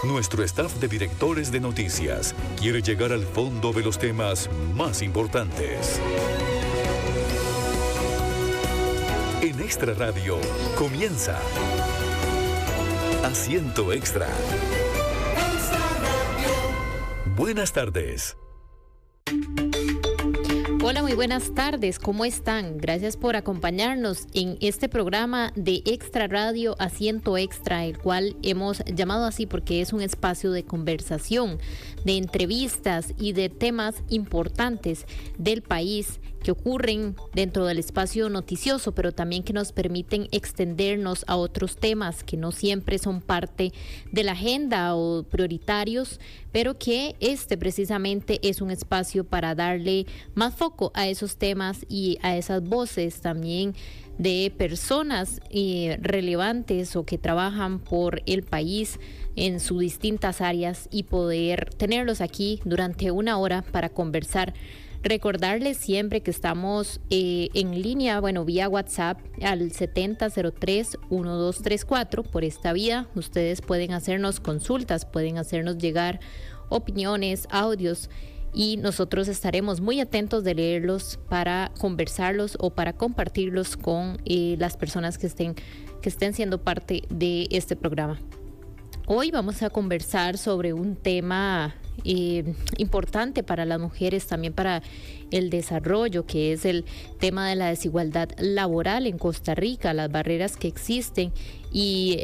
Nuestro staff de directores de noticias quiere llegar al fondo de los temas más importantes. En Extra Radio comienza Asiento Extra. Buenas tardes. Hola, muy buenas tardes, ¿cómo están? Gracias por acompañarnos en este programa de Extra Radio Asiento Extra, el cual hemos llamado así porque es un espacio de conversación, de entrevistas y de temas importantes del país que ocurren dentro del espacio noticioso, pero también que nos permiten extendernos a otros temas que no siempre son parte de la agenda o prioritarios, pero que precisamente es un espacio para darle más foco a esos temas y a esas voces también de personas relevantes o que trabajan por el país en sus distintas áreas y poder tenerlos aquí durante una hora para conversar. Recordarles siempre que estamos en línea, vía WhatsApp al 7003-1234. Por esta vía ustedes pueden hacernos consultas, pueden hacernos llegar opiniones, audios, y nosotros estaremos muy atentos de leerlos para conversarlos o para compartirlos con las personas que estén siendo parte de este programa. Hoy vamos a conversar sobre un tema importante para las mujeres, también para el desarrollo, que es el tema de la desigualdad laboral en Costa Rica, las barreras que existen y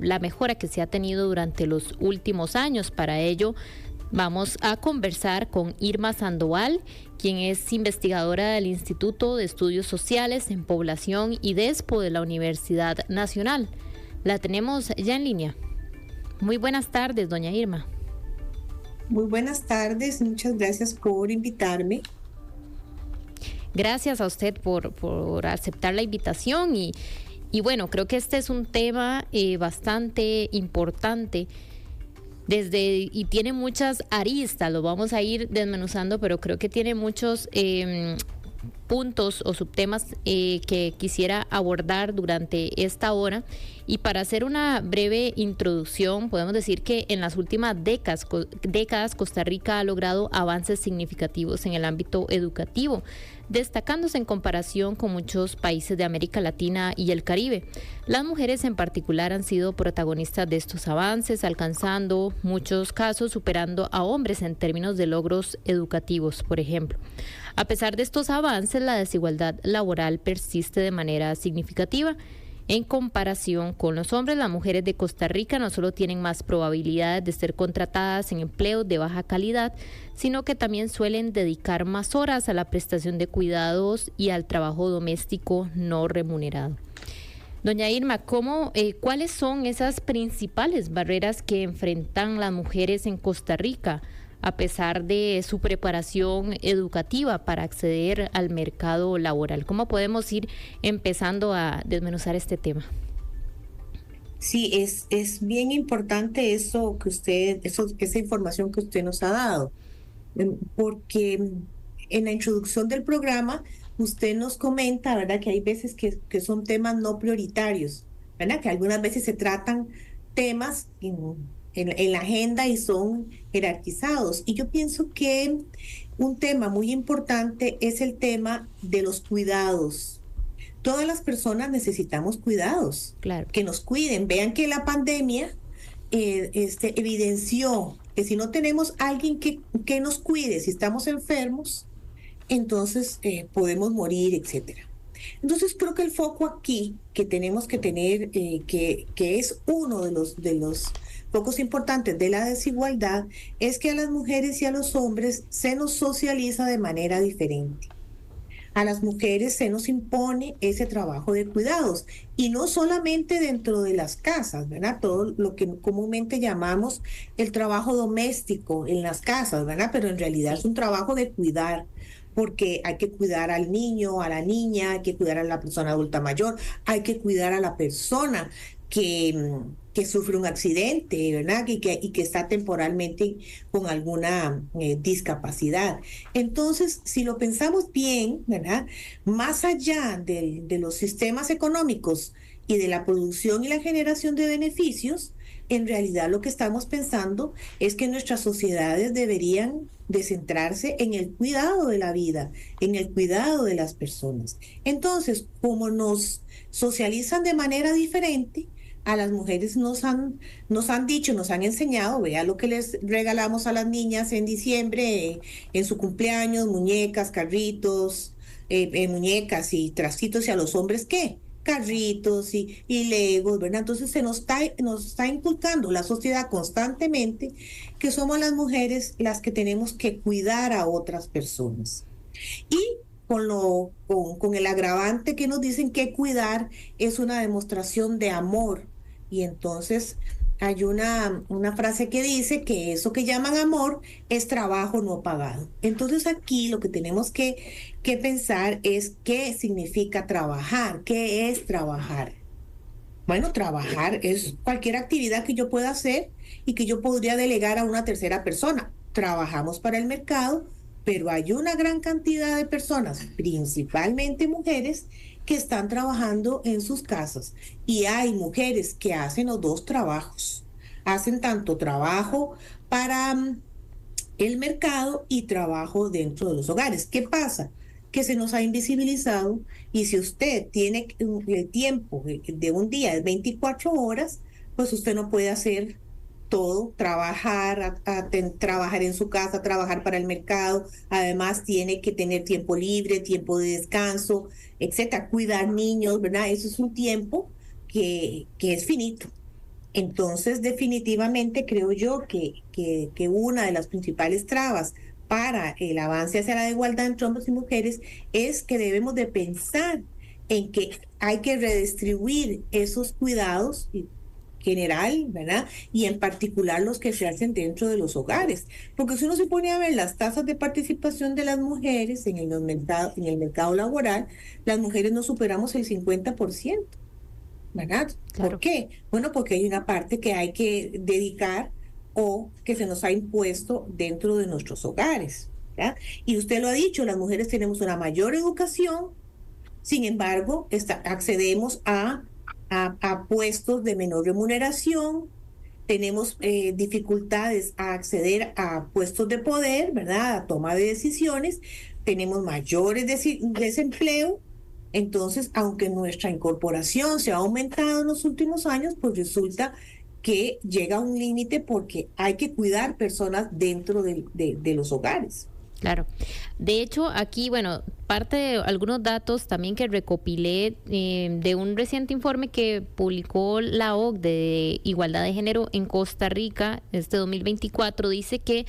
la mejora que se ha tenido durante los últimos años. Para ello vamos a conversar con Irma Sandoval, quien es investigadora del Instituto de Estudios Sociales en Población y DESPO de la Universidad Nacional. La tenemos ya en línea. Muy buenas tardes, doña Irma. Muy buenas tardes, muchas gracias por invitarme. Gracias a usted por aceptar la invitación y creo que este es un tema bastante importante y tiene muchas aristas, lo vamos a ir desmenuzando, pero creo que tiene muchos puntos o subtemas que quisiera abordar durante esta hora. Y para hacer una breve introducción, podemos decir que en las últimas décadas Costa Rica ha logrado avances significativos en el ámbito educativo, destacándose en comparación con muchos países de América Latina y el Caribe. Las mujeres en particular han sido protagonistas de estos avances, alcanzando muchos casos superando a hombres en términos de logros educativos, por ejemplo. A pesar de estos avances, la desigualdad laboral persiste de manera significativa. En comparación con los hombres, las mujeres de Costa Rica no solo tienen más probabilidades de ser contratadas en empleos de baja calidad, sino que también suelen dedicar más horas a la prestación de cuidados y al trabajo doméstico no remunerado. Doña Irma, ¿cuáles son esas principales barreras que enfrentan las mujeres en Costa Rica a pesar de su preparación educativa para acceder al mercado laboral? ¿Cómo podemos ir empezando a desmenuzar este tema? Sí, es bien importante esa información que usted nos ha dado, porque en la introducción del programa usted nos comenta, ¿verdad?, que hay veces que son temas no prioritarios, ¿verdad?, que algunas veces se tratan temas en la agenda y son jerarquizados. Y yo pienso que un tema muy importante es el tema de los cuidados. Todas las personas necesitamos cuidados, claro, que nos cuiden. Vean que la pandemia evidenció que si no tenemos alguien que nos cuide, si estamos enfermos, entonces podemos morir, etcétera. Entonces creo que el foco aquí que tenemos que tener, que es uno de los focos importantes de la desigualdad, es que a las mujeres y a los hombres se nos socializa de manera diferente. A las mujeres se nos impone ese trabajo de cuidados, y no solamente dentro de las casas, ¿verdad? Todo lo que comúnmente llamamos el trabajo doméstico en las casas, ¿verdad? Pero en realidad es un trabajo de cuidar, porque hay que cuidar al niño, a la niña, hay que cuidar a la persona adulta mayor, hay que cuidar a la persona que sufre un accidente, ¿verdad? Y que está temporalmente con alguna discapacidad. Entonces, si lo pensamos bien, ¿verdad?, más allá de los sistemas económicos y de la producción y la generación de beneficios, en realidad lo que estamos pensando es que nuestras sociedades deberían de centrarse en el cuidado de la vida, en el cuidado de las personas. Entonces, como nos socializan de manera diferente, a las mujeres nos han dicho, nos han enseñado, vea lo que les regalamos a las niñas en diciembre, en su cumpleaños, muñecas, carritos, muñecas y trastitos, y a los hombres, ¿qué? Carritos y legos, ¿verdad? Entonces nos está inculcando la sociedad constantemente que somos las mujeres las que tenemos que cuidar a otras personas. Y con el agravante que nos dicen que cuidar es una demostración de amor. Y entonces hay una frase que dice que eso que llaman amor es trabajo no pagado. Entonces aquí lo que tenemos que pensar es qué significa trabajar, qué es trabajar. Bueno, trabajar es cualquier actividad que yo pueda hacer y que yo podría delegar a una tercera persona. Trabajamos para el mercado, pero hay una gran cantidad de personas, principalmente mujeres, que están trabajando en sus casas. Y hay mujeres que hacen los dos trabajos. Hacen tanto trabajo para el mercado y trabajo dentro de los hogares. ¿Qué pasa? Que se nos ha invisibilizado, y si usted tiene el tiempo de un día de 24 horas, pues usted no puede hacer todo, trabajar en su casa, trabajar para el mercado, además tiene que tener tiempo libre, tiempo de descanso, etcétera, cuidar niños, ¿verdad? Eso es un tiempo que es finito. Entonces, definitivamente creo yo que una de las principales trabas para el avance hacia la igualdad entre hombres y mujeres es que debemos de pensar en que hay que redistribuir esos cuidados general, ¿verdad? Y en particular los que se hacen dentro de los hogares. Porque si uno se pone a ver las tasas de participación de las mujeres en el mercado laboral, las mujeres no superamos el 50%. ¿Verdad? Claro. ¿Por qué? Bueno, porque hay una parte que hay que dedicar o que se nos ha impuesto dentro de nuestros hogares, ¿verdad? Y usted lo ha dicho, las mujeres tenemos una mayor educación, sin embargo, accedemos a puestos de menor remuneración, tenemos dificultades a acceder a puestos de poder, ¿verdad? A toma de decisiones, tenemos mayores desempleo. Entonces, aunque nuestra incorporación se ha aumentado en los últimos años, pues resulta que llega a un límite porque hay que cuidar personas dentro de los hogares. Claro. De hecho, aquí, bueno, parte de algunos datos también que recopilé de un reciente informe que publicó la OCDE de Igualdad de Género en Costa Rica, este 2024, dice que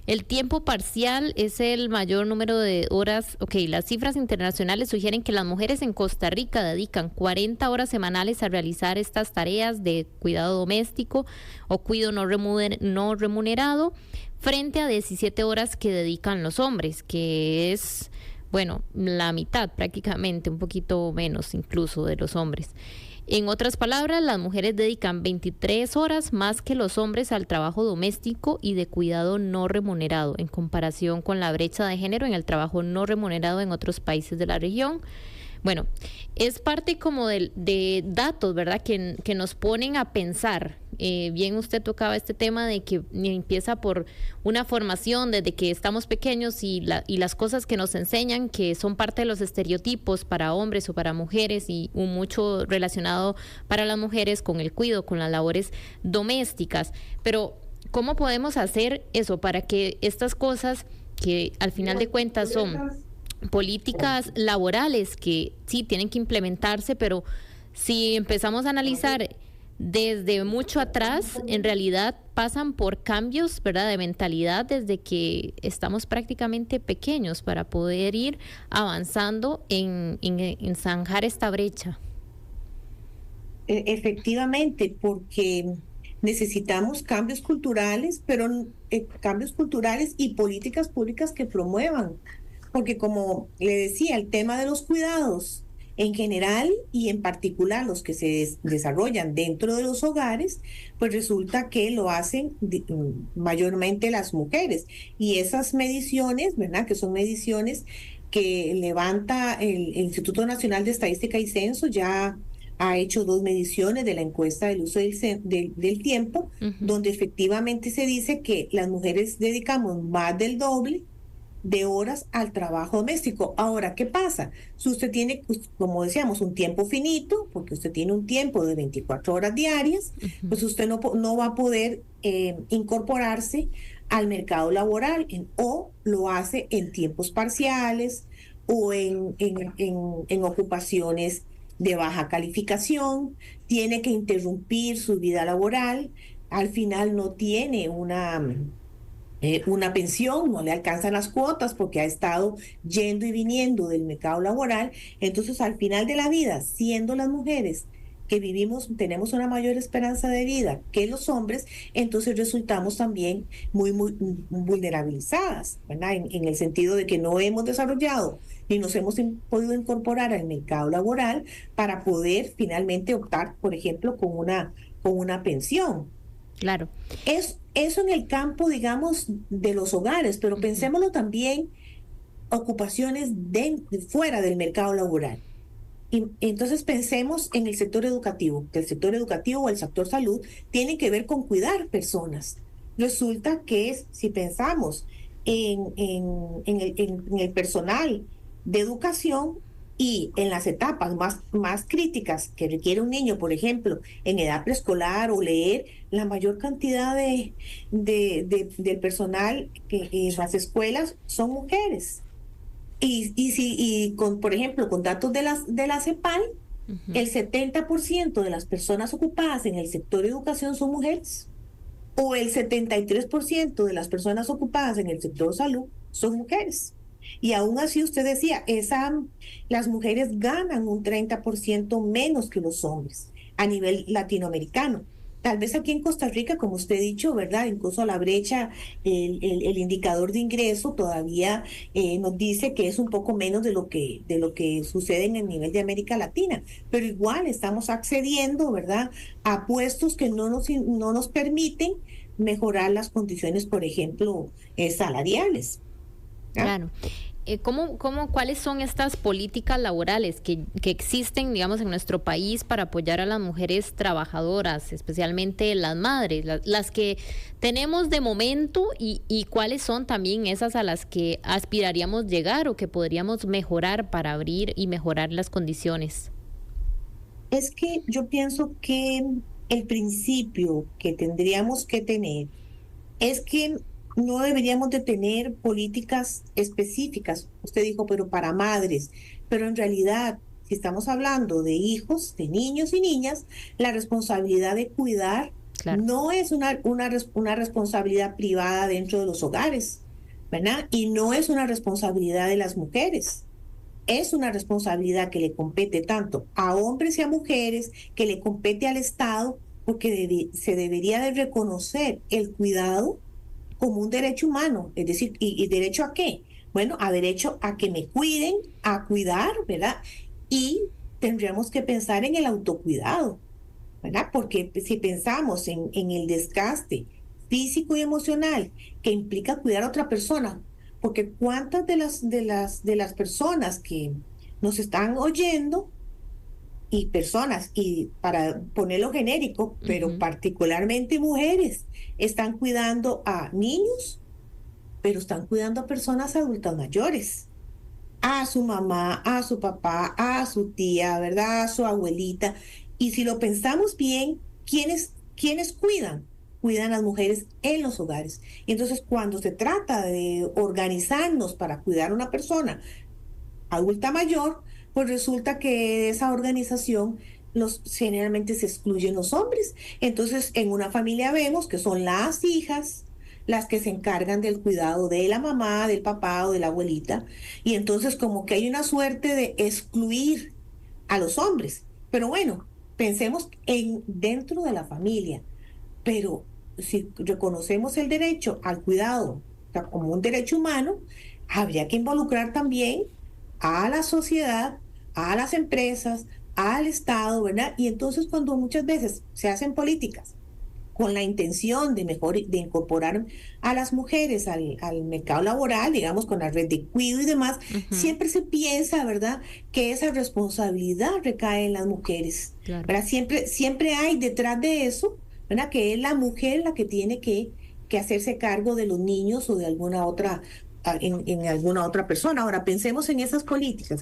el tiempo parcial es el mayor número de horas. Ok, las cifras internacionales sugieren que las mujeres en Costa Rica dedican 40 horas semanales a realizar estas tareas de cuidado doméstico o cuidado no remunerado, frente a 17 horas que dedican los hombres, que es, bueno, la mitad prácticamente, un poquito menos incluso de los hombres. En otras palabras, las mujeres dedican 23 horas más que los hombres al trabajo doméstico y de cuidado no remunerado, en comparación con la brecha de género en el trabajo no remunerado en otros países de la región. Bueno, es parte como de datos, ¿verdad?, que nos ponen a pensar. Bien, usted tocaba este tema de que empieza por una formación desde que estamos pequeños y las cosas que nos enseñan, que son parte de los estereotipos para hombres o para mujeres, y mucho relacionado para las mujeres con el cuidado, con las labores domésticas. Pero, ¿cómo podemos hacer eso para que estas cosas, que al final de cuentas son políticas laborales que sí tienen que implementarse, pero si empezamos a analizar desde mucho atrás, en realidad pasan por cambios, ¿verdad?, de mentalidad desde que estamos prácticamente pequeños para poder ir avanzando en zanjar esta brecha? Efectivamente, porque necesitamos cambios culturales, pero cambios culturales y políticas públicas que promuevan. Porque como le decía, el tema de los cuidados en general y en particular los que se desarrollan dentro de los hogares, pues resulta que lo hacen mayormente las mujeres. Y esas mediciones, ¿verdad?, que son mediciones que levanta el Instituto Nacional de Estadística y Censo ya ha hecho 2 mediciones de la encuesta del uso del tiempo, donde efectivamente se dice que las mujeres dedicamos más del doble de horas al trabajo doméstico. Ahora, ¿qué pasa? Si usted tiene, pues, como decíamos, un tiempo finito, porque usted tiene un tiempo de 24 horas diarias, pues usted no va a poder incorporarse al mercado laboral o lo hace en tiempos parciales o en ocupaciones de baja calificación, tiene que interrumpir su vida laboral, al final no tiene una pensión, no le alcanzan las cuotas porque ha estado yendo y viniendo del mercado laboral. Entonces, al final de la vida, siendo las mujeres que vivimos, tenemos una mayor esperanza de vida que los hombres, entonces resultamos también muy vulnerabilizadas, ¿verdad? En el sentido de que no hemos desarrollado ni nos hemos podido incorporar al mercado laboral para poder finalmente optar, por ejemplo, con una pensión. Claro. Eso en el campo, digamos, de los hogares, pero pensémoslo también ocupaciones fuera del mercado laboral. Y entonces pensemos en el sector educativo, que el sector educativo o el sector salud tiene que ver con cuidar personas. Resulta que si pensamos en el personal de educación y en las etapas más críticas que requiere un niño, por ejemplo, en edad preescolar o leer, la mayor cantidad del personal que en las escuelas son mujeres. Por ejemplo, con datos de la CEPAL, el 70% de las personas ocupadas en el sector de educación son mujeres, o el 73% de las personas ocupadas en el sector salud son mujeres. Y aún así usted decía, las mujeres ganan un 30% menos que los hombres a nivel latinoamericano. Tal vez aquí en Costa Rica, como usted ha dicho, ¿verdad? Incluso la brecha, el indicador de ingreso todavía nos dice que es un poco menos de lo que sucede en el nivel de América Latina. Pero igual estamos accediendo, ¿verdad?, a puestos que no nos permiten mejorar las condiciones, por ejemplo, salariales. Claro. ¿Cuáles son estas políticas laborales que existen, digamos, en nuestro país para apoyar a las mujeres trabajadoras, especialmente las madres, las que tenemos de momento y cuáles son también esas a las que aspiraríamos llegar o que podríamos mejorar para abrir y mejorar las condiciones? Es que yo pienso que el principio que tendríamos que tener es que no deberíamos de tener políticas específicas, usted dijo, pero para madres, pero en realidad, si estamos hablando de hijos, de niños y niñas, la responsabilidad de cuidar no es una responsabilidad privada dentro de los hogares, ¿verdad? Y no es una responsabilidad de las mujeres. Es una responsabilidad que le compete tanto a hombres y a mujeres, que le compete al Estado, porque se debería de reconocer el cuidado como un derecho humano, es decir, ¿y derecho a qué? Bueno, a derecho a que me cuiden, a cuidar, ¿verdad? Y tendríamos que pensar en el autocuidado, ¿verdad? Porque si pensamos en el desgaste físico y emocional que implica cuidar a otra persona, porque cuántas de las personas que nos están oyendo y personas, y para ponerlo genérico, pero particularmente mujeres, están cuidando a niños, pero están cuidando a personas adultas mayores, a su mamá, a su papá, a su tía, ¿verdad? A su abuelita. Y si lo pensamos bien, ¿quiénes cuidan? Cuidan a las mujeres en los hogares. Y entonces cuando se trata de organizarnos para cuidar a una persona adulta mayor, pues resulta que esa organización generalmente se excluyen los hombres. Entonces, en una familia vemos que son las hijas las que se encargan del cuidado de la mamá, del papá o de la abuelita. Y entonces como que hay una suerte de excluir a los hombres. Pero bueno, pensemos dentro de la familia. Pero si reconocemos el derecho al cuidado, o sea, como un derecho humano, habría que involucrar también a la sociedad, a las empresas, al Estado, ¿verdad? Y entonces cuando muchas veces se hacen políticas con la intención de incorporar a las mujeres al mercado laboral, digamos, con la red de cuidado y demás, siempre se piensa, ¿verdad?, que esa responsabilidad recae en las mujeres. Claro. ¿Verdad? Siempre hay detrás de eso, ¿verdad?, que es la mujer la que tiene que hacerse cargo de los niños o de alguna otra en alguna otra persona. Ahora, pensemos en esas políticas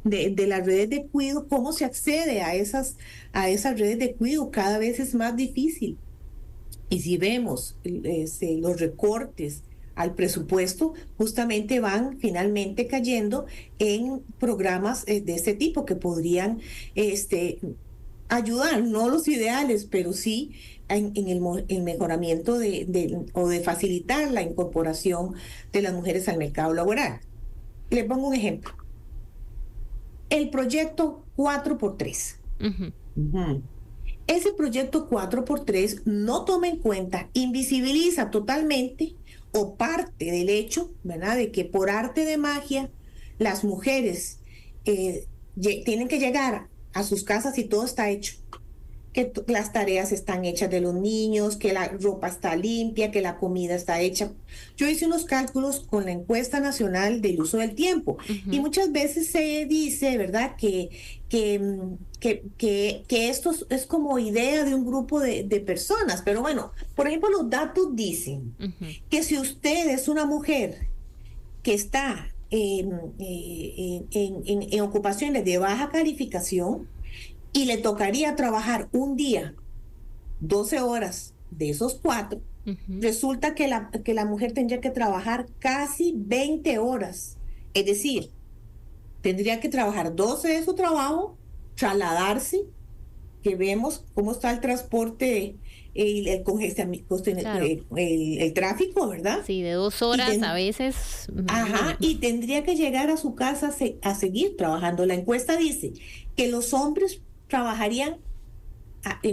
de las redes de cuidado, cómo se accede a esas redes de cuidado, cada vez es más difícil. Y si vemos los recortes al presupuesto, justamente van finalmente cayendo en programas de este tipo que podrían ayudar, no los ideales, pero sí en el mejoramiento o de facilitar la incorporación de las mujeres al mercado laboral. Le pongo un ejemplo. El proyecto 4x3. Ese proyecto 4x3 no toma en cuenta, invisibiliza totalmente o parte del hecho, ¿verdad?, de que por arte de magia las mujeres tienen que llegar a sus casas y todo está hecho, que las tareas están hechas de los niños, que la ropa está limpia, que la comida está hecha. Yo hice unos cálculos con la encuesta nacional del uso del tiempo y muchas veces se dice, ¿verdad?, que esto es como idea de un grupo de personas, pero bueno, por ejemplo, los datos dicen que si usted es una mujer que está en ocupaciones de baja calificación, y le tocaría trabajar un día, 12 horas de esos 4, resulta que la mujer tendría que trabajar casi 20 horas. Es decir, tendría que trabajar 12 de su trabajo, trasladarse, que vemos cómo está el transporte, el tráfico, ¿verdad? Sí, de 2 horas a veces. Ajá, y tendría que llegar a su casa a seguir trabajando. La encuesta dice que los hombres trabajarían,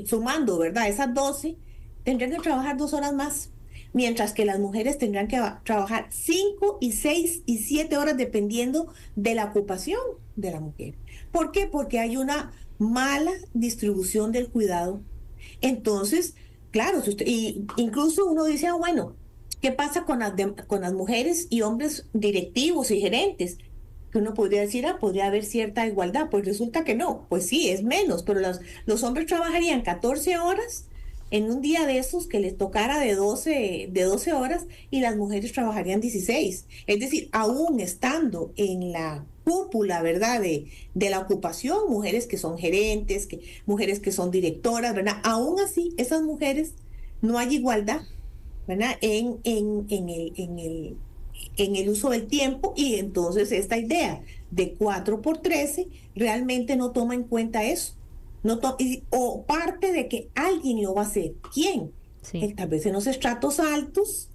sumando, ¿verdad?, esas 12, tendrían que trabajar 2 horas más, mientras que las mujeres tendrán que trabajar 5 y 6 y 7 horas dependiendo de la ocupación de la mujer. ¿Por qué? Porque hay una mala distribución del cuidado. Entonces, claro, y incluso uno dice, bueno, ¿qué pasa con las mujeres y hombres directivos y gerentes? Que uno podría decir, podría haber cierta igualdad, pues resulta que no, pues sí, es menos, pero los hombres trabajarían 14 horas en un día de esos que les tocara de 12 horas y las mujeres trabajarían 16. Es decir, aún estando en la cúpula, ¿verdad?, de la ocupación, mujeres que son gerentes, mujeres que son directoras, ¿verdad?, aún así, esas mujeres no hay igualdad, ¿verdad?, en el uso del tiempo, y entonces esta idea de 4x13 realmente no toma en cuenta eso. O parte de que alguien lo va a hacer. ¿Quién? Sí. Tal vez en los estratos altos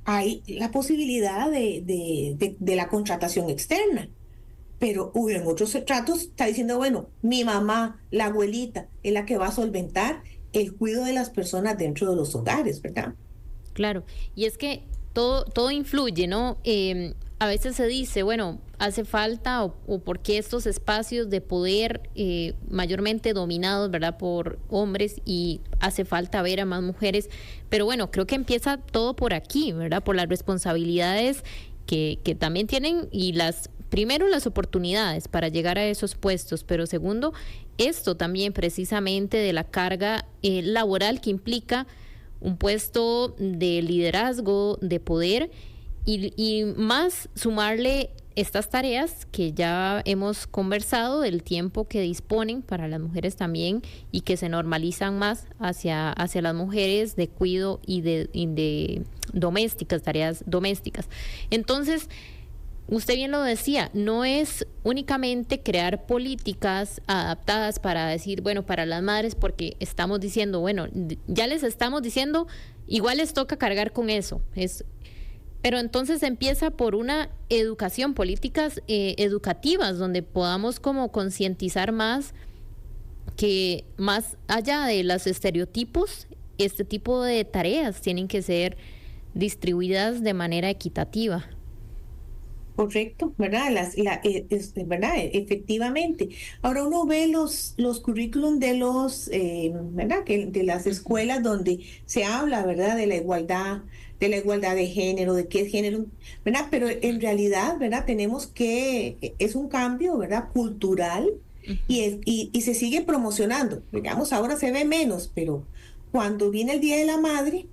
hay la posibilidad de la contratación externa. Pero en otros estratos está diciendo, bueno, mi mamá, la abuelita, es la que va a solventar el cuidado de las personas dentro de los hogares, ¿verdad? Claro, y es que todo influye, ¿no? A veces se dice, bueno, hace falta o por qué estos espacios de poder mayormente dominados, ¿verdad?, por hombres, y hace falta ver a más mujeres. Pero bueno, creo que empieza todo por aquí, ¿verdad?, por las responsabilidades que también tienen, y primero las oportunidades para llegar a esos puestos, pero segundo, esto también precisamente de la carga laboral que implica un puesto de liderazgo, de poder, y más sumarle estas tareas que ya hemos conversado, del tiempo que disponen para las mujeres también, y que se normalizan más hacia las mujeres de cuidado y de domésticas, tareas domésticas. Entonces, usted bien lo decía, no es únicamente crear políticas adaptadas para decir, bueno, para las madres, porque estamos diciendo, bueno, ya les estamos diciendo, igual les toca cargar con eso. Pero entonces empieza por una educación, políticas educativas, donde podamos como concientizar más, que más allá de los estereotipos, este tipo de tareas tienen que ser distribuidas de manera equitativa. Correcto, ¿verdad? ¿Verdad? Efectivamente. Ahora uno ve los currículum de ¿verdad? De las Ujú. escuelas donde se habla, ¿verdad? De la igualdad de género, de qué es género, ¿verdad? Pero en realidad, ¿verdad? Es un cambio, ¿verdad? Cultural Ujú. y se sigue promocionando. Digamos, ahora se ve menos, pero cuando viene el Día de la Madre,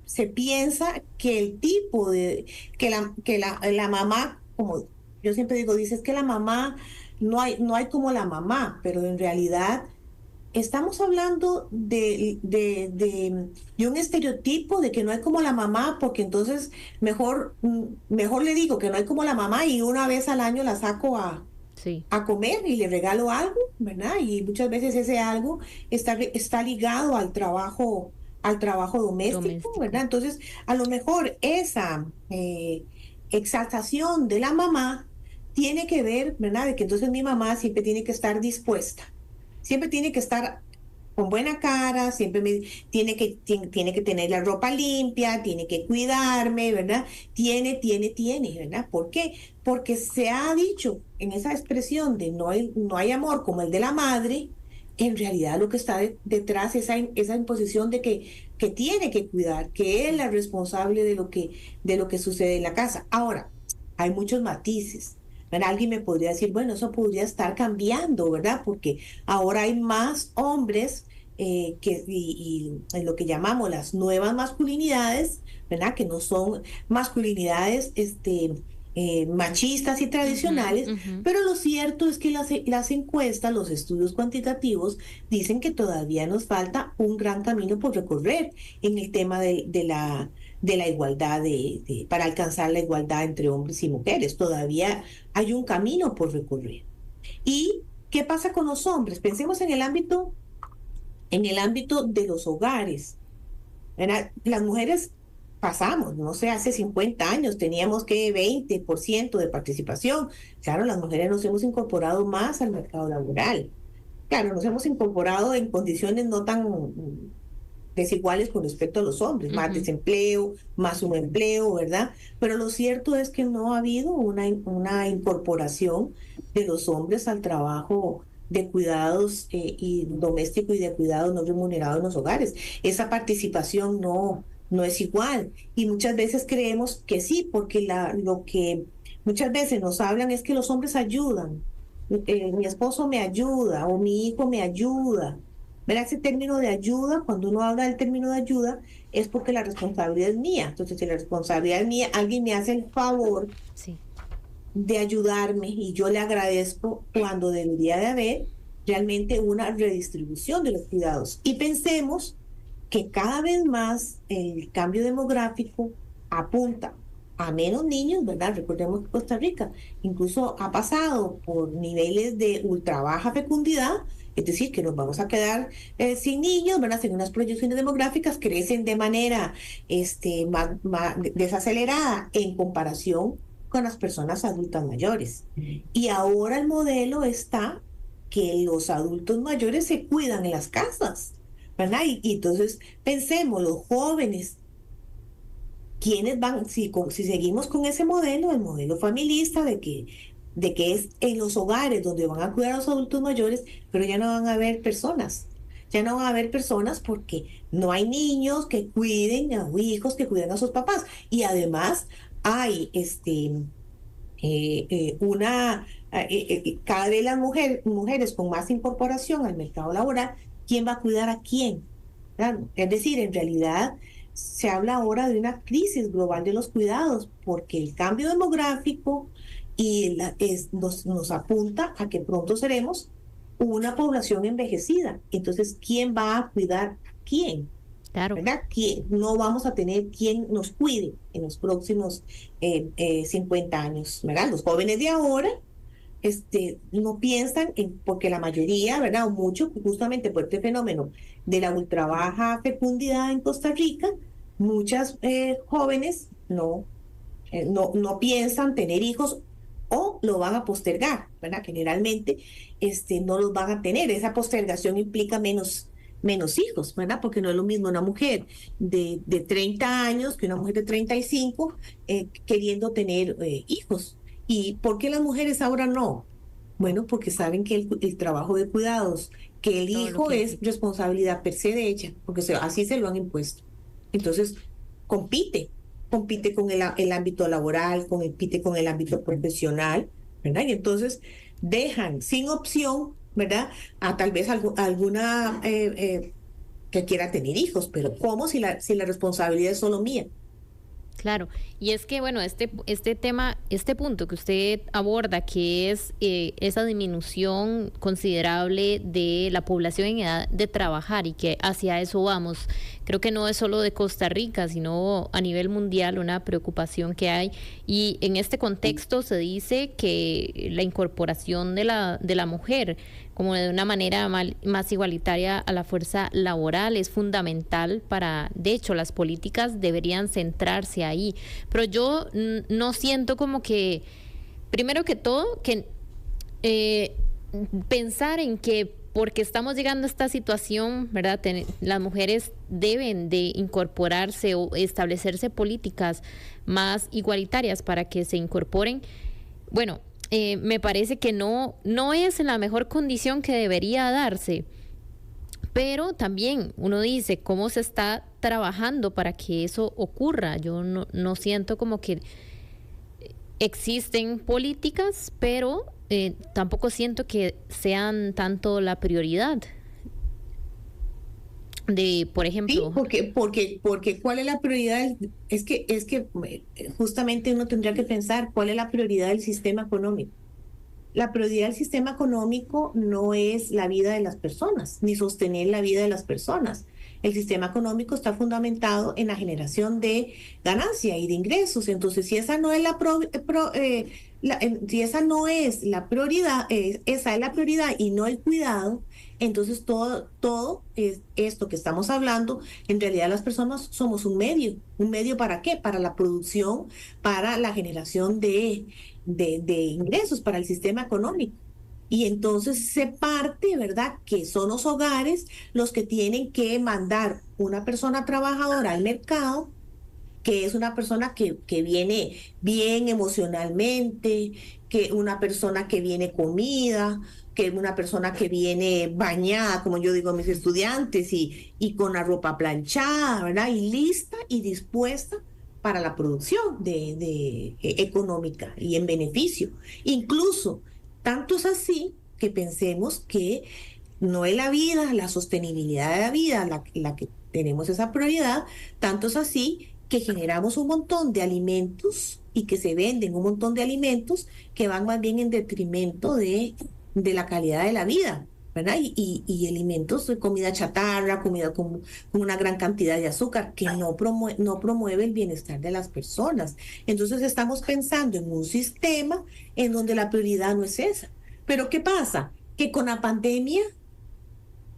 se piensa que el tipo la mamá, como yo siempre digo, dices que la mamá, no hay como la mamá, pero en realidad estamos hablando de un estereotipo de que no hay como la mamá, porque entonces mejor le digo que no hay como la mamá y una vez al año la saco Sí, a comer y le regalo algo, ¿verdad? Y muchas veces ese algo está ligado al trabajo doméstico, doméstico. ¿verdad? Entonces, a lo mejor esa exaltación de la mamá tiene que ver, ¿verdad? De que entonces mi mamá siempre tiene que estar dispuesta, siempre tiene que estar con buena cara, tiene que tener la ropa limpia, tiene que cuidarme, ¿verdad? Tiene, ¿verdad? ¿Por qué? Porque se ha dicho en esa expresión de no hay amor como el de la madre, en realidad lo que está detrás es esa imposición de que tiene que cuidar, que es la responsable de lo que sucede en la casa. Ahora, hay muchos matices. ¿Verdad? Alguien me podría decir, bueno, eso podría estar cambiando, ¿verdad? Porque ahora hay más hombres y lo que llamamos las nuevas masculinidades, ¿verdad? Que no son masculinidades machistas y Ujú, tradicionales, ujú. pero lo cierto es que las encuestas, los estudios cuantitativos dicen que todavía nos falta un gran camino por recorrer en el tema de la igualdad, para alcanzar la igualdad entre hombres y mujeres. Todavía hay un camino por recorrer. ¿Y qué pasa con los hombres? Pensemos en el ámbito de los hogares, ¿verdad? Las mujeres pasamos, no sé, hace 50 años teníamos que 20% de participación. Claro, las mujeres nos hemos incorporado más al mercado laboral. Claro, nos hemos incorporado en condiciones no tan desiguales con respecto a los hombres, más Ujú. desempleo, más subempleo, ¿verdad? Pero lo cierto es que no ha habido una incorporación de los hombres al trabajo de cuidados y doméstico y de cuidados no remunerados en los hogares. Esa participación no es igual. Y muchas veces creemos que sí, porque lo que muchas veces nos hablan es que los hombres ayudan. Mi esposo me ayuda o mi hijo me ayuda. ¿Verdad? Ese término de ayuda, cuando uno habla del término de ayuda, es porque la responsabilidad es mía. Entonces, si la responsabilidad es mía, alguien me hace el favor Sí, de ayudarme y yo le agradezco cuando debería de haber realmente una redistribución de los cuidados. Y pensemos que cada vez más el cambio demográfico apunta a menos niños, ¿verdad? Recordemos que Costa Rica incluso ha pasado por niveles de ultra baja fecundidad, es decir, que nos vamos a quedar sin niños, ¿verdad? Según las proyecciones demográficas, crecen de manera más desacelerada en comparación con las personas adultas mayores. Y ahora el modelo está que los adultos mayores se cuidan en las casas. ¿Verdad? Y entonces pensemos, los jóvenes, ¿quiénes van? Si seguimos con ese modelo, el modelo familista de que es en los hogares donde van a cuidar a los adultos mayores, pero ya no van a haber personas. Ya no van a haber personas porque no hay niños que cuiden a hijos que cuiden a sus papás. Y además hay cada vez las mujeres con más incorporación al mercado laboral, ¿quién va a cuidar a quién? ¿Verdad? Es decir, en realidad se habla ahora de una crisis global de los cuidados, porque el cambio demográfico nos apunta a que pronto seremos una población envejecida. Entonces, ¿quién va a cuidar a quién? claro. ¿Verdad? No vamos a tener quien nos cuide en los próximos 50 años, ¿verdad? Los jóvenes de ahora no piensan porque la mayoría, ¿verdad? O mucho, justamente por este fenómeno de la ultra baja fecundidad en Costa Rica, muchas jóvenes no piensan tener hijos o lo van a postergar, ¿verdad? Generalmente no los van a tener. Esa postergación implica menos hijos, ¿verdad? Porque no es lo mismo una mujer de 30 años que una mujer de 35 queriendo tener hijos. ¿Y por qué las mujeres ahora no? Bueno, porque saben que el trabajo de cuidados, que el Todo lo hijo que es implica. responsabilidad per se de ella, porque así se lo han impuesto. Entonces, compite, compite con el ámbito laboral, compite con el ámbito profesional, ¿verdad? Y entonces dejan sin opción, ¿verdad? A tal vez alguna que quiera tener hijos, pero ¿cómo si la responsabilidad es solo mía? Claro, y es que, bueno, este tema, este punto que usted aborda, que es esa disminución considerable de la población en edad de trabajar y que hacia eso vamos, creo que no es solo de Costa Rica, sino a nivel mundial una preocupación que hay. Y en este contexto se dice que la incorporación de la mujer como de una manera más igualitaria a la fuerza laboral es fundamental para, de hecho, las políticas deberían centrarse ahí. Pero yo no siento como que, primero que todo, que pensar en que porque estamos llegando a esta situación, ¿verdad? Las mujeres deben de incorporarse o establecerse políticas más igualitarias para que se incorporen. Bueno, me parece que no es en la mejor condición que debería darse, pero también uno dice cómo se está trabajando para que eso ocurra. Yo no siento como que existen políticas, pero tampoco siento que sean tanto la prioridad de, por Sí, ejemplo. porque ¿cuál es la prioridad? Es que justamente uno tendría que pensar cuál es la prioridad del sistema económico. La prioridad del sistema económico no es la vida de las personas, ni sostener la vida de las personas. El sistema económico está fundamentado en la generación de ganancia y de ingresos. Entonces, si esa no es si esa no es la prioridad, esa es la prioridad y no el cuidado, entonces todo es esto que estamos hablando. En realidad, las personas somos un medio. ¿Un medio para qué? Para la producción, para la generación de ingresos para el sistema económico. Y entonces se parte, ¿verdad? Que son los hogares los que tienen que mandar una persona trabajadora al mercado, que es una persona que viene bien emocionalmente, que una persona que viene comida, que una persona que viene bañada, como yo digo a mis estudiantes, y con la ropa planchada, ¿verdad? Y lista y dispuesta para la producción económica y en beneficio. Incluso, tanto es así que pensemos que no es la vida, la sostenibilidad de la vida, la que tenemos esa prioridad, tanto es así que generamos un montón de alimentos y que se venden un montón de alimentos que van más bien en detrimento de la calidad de la vida, ¿verdad? Y alimentos de comida chatarra, comida con una gran cantidad de azúcar, que no promueve el bienestar de las personas. Entonces estamos pensando en un sistema en donde la prioridad no es esa. Pero ¿qué pasa? Que con la pandemia,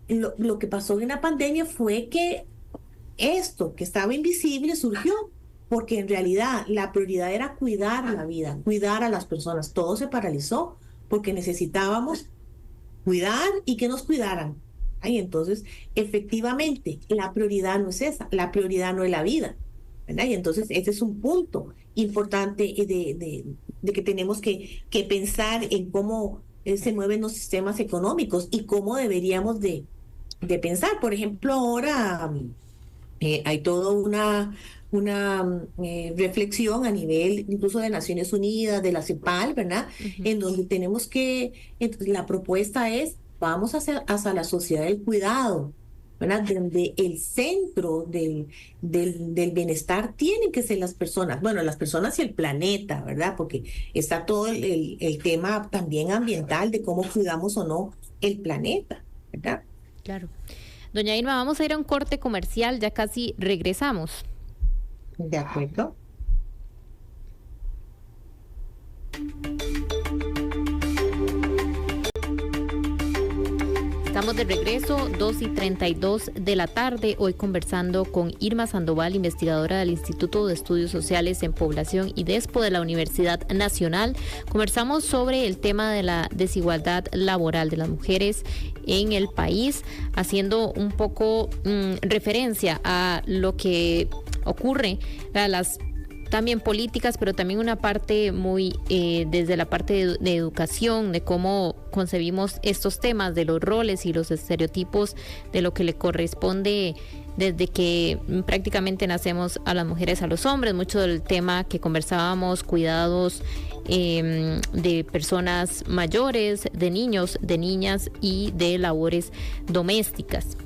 lo que pasó en la pandemia fue que esto que estaba invisible surgió, porque en realidad la prioridad era cuidar la vida, cuidar a las personas. Todo se paralizó porque necesitábamos cuidar y que nos cuidaran. Ay, entonces, efectivamente, la prioridad no es esa, la prioridad no es la vida, ¿verdad? Y entonces, ese es un punto importante de que tenemos que pensar en cómo se mueven los sistemas económicos y cómo deberíamos de pensar. Por ejemplo, ahora hay toda una reflexión a nivel incluso de Naciones Unidas, de la CEPAL, ¿verdad? Uh-huh. En donde entonces la propuesta es, vamos hacia la sociedad del cuidado, ¿verdad? Donde el centro del bienestar tienen que ser las personas, bueno, las personas y el planeta, ¿verdad? Porque está todo el tema también ambiental de cómo cuidamos o no el planeta, ¿verdad? Claro. Doña Irma, vamos a ir a un corte comercial, ya casi regresamos. De acuerdo. Estamos de regreso, 2:32 de la tarde, hoy conversando con Irma Sandoval, investigadora del Instituto de Estudios Sociales en Población y Despo de la Universidad Nacional. Conversamos sobre el tema de la desigualdad laboral de las mujeres en el país, haciendo un poco referencia a lo que ocurre, a las también políticas, pero también una parte muy desde la parte de educación, de cómo concebimos estos temas, de los roles y los estereotipos, de lo que le corresponde desde que prácticamente nacemos a las mujeres, a los hombres, mucho del tema que conversábamos, cuidados de personas mayores, de niños, de niñas y de labores domésticas.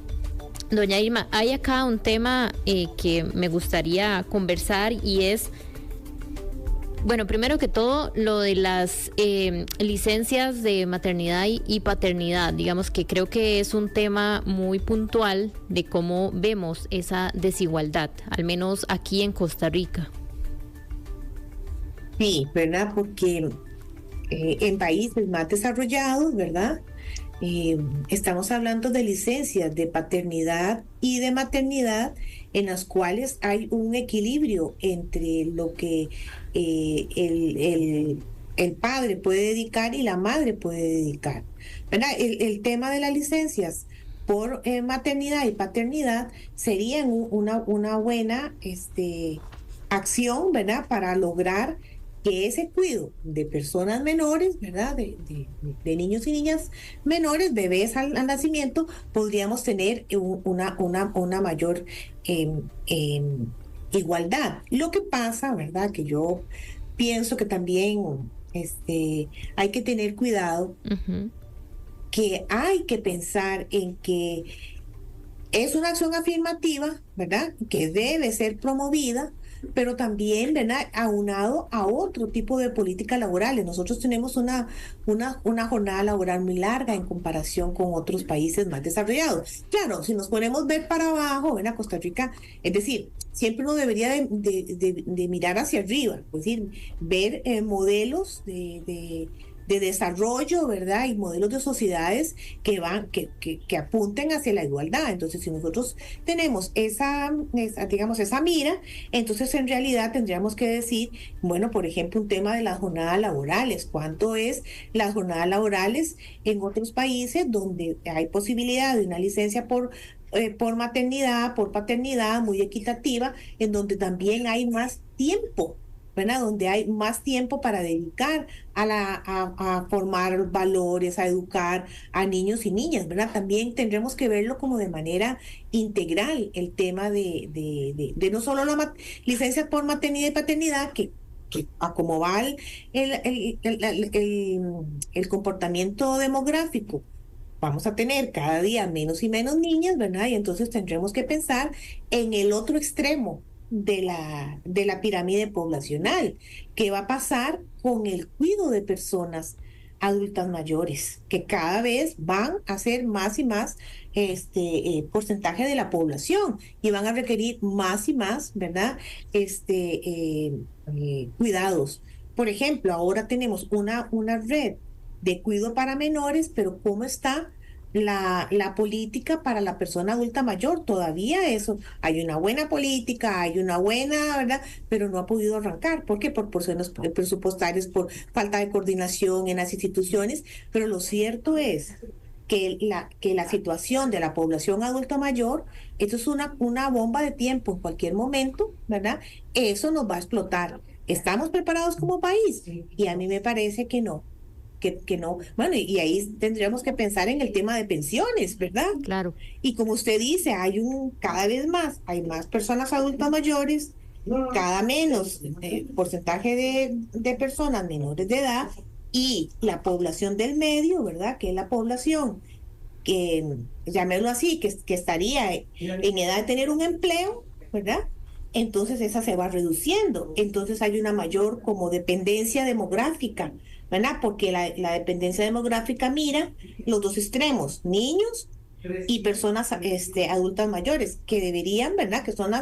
Doña Irma, hay acá un tema que me gustaría conversar y es, bueno, primero que todo, lo de las licencias de maternidad y paternidad. Digamos que creo que es un tema muy puntual de cómo vemos esa desigualdad, al menos aquí en Costa Rica. Sí, ¿verdad? Porque en países más desarrollados, ¿verdad? Estamos hablando de licencias de paternidad y de maternidad en las cuales hay un equilibrio entre lo que el padre puede dedicar y la madre puede dedicar, ¿verdad? El tema de las licencias por maternidad y paternidad serían una buena acción, ¿verdad? Para lograr que ese cuidado de personas menores, ¿verdad? De niños y niñas menores, bebés al nacimiento, podríamos tener una mayor igualdad. Lo que pasa, ¿verdad? Que yo pienso que también hay que tener cuidado, que hay que pensar en que es una acción afirmativa, ¿verdad? Que debe ser promovida, pero también, ¿verdad?, aunado a otro tipo de políticas laborales. Nosotros tenemos una jornada laboral muy larga en comparación con otros países más desarrollados. Claro, si nos ponemos ver para abajo, ¿verdad?, Costa Rica, es decir, siempre uno debería de mirar hacia arriba, es decir, ver modelos de desarrollo, ¿verdad? Y modelos de sociedades que apunten hacia la igualdad. Entonces, si nosotros tenemos esa mira, entonces en realidad tendríamos que decir, bueno, por ejemplo, un tema de las jornadas laborales. ¿Cuánto es las jornadas laborales en otros países donde hay posibilidad de una licencia por maternidad, por paternidad muy equitativa, en donde también hay más tiempo, ¿verdad? Donde hay más tiempo para dedicar a formar valores, a educar a niños y niñas, ¿verdad? También tendremos que verlo como de manera integral, el tema de no solo la licencia por maternidad y paternidad, que a como va el comportamiento demográfico, vamos a tener cada día menos y menos niñas, ¿verdad? Y entonces tendremos que pensar en el otro extremo de la pirámide poblacional. ¿Qué va a pasar con el cuidado de personas adultas mayores, que cada vez van a ser más y más porcentaje de la población y van a requerir más y más, ¿verdad? Cuidados. Por ejemplo, ahora tenemos una red de cuidado para menores, pero ¿cómo está la política para la persona adulta mayor? Todavía eso, hay una buena política, hay una buena, ¿verdad? Pero no ha podido arrancar. ¿Por qué? Por porciones presupuestarias, por falta de coordinación en las instituciones, pero lo cierto es que la situación de la población adulta mayor, esto es una bomba de tiempo en cualquier momento, ¿verdad? Eso nos va a explotar. ¿Estamos preparados como país? Y a mí me parece que no. Que no, bueno, y ahí tendríamos que pensar en el tema de pensiones, ¿verdad? Claro. Y como usted dice, cada vez más, hay más personas adultas mayores, cada menos porcentaje de personas menores de edad, y la población del medio, ¿verdad? Que es la población que, llamémoslo así, que estaría en edad de tener un empleo, ¿verdad? Entonces esa se va reduciendo, entonces hay una mayor como dependencia demográfica, ¿verdad? Porque la dependencia demográfica mira los dos extremos, niños y personas adultas mayores, que deberían, ¿verdad? Que son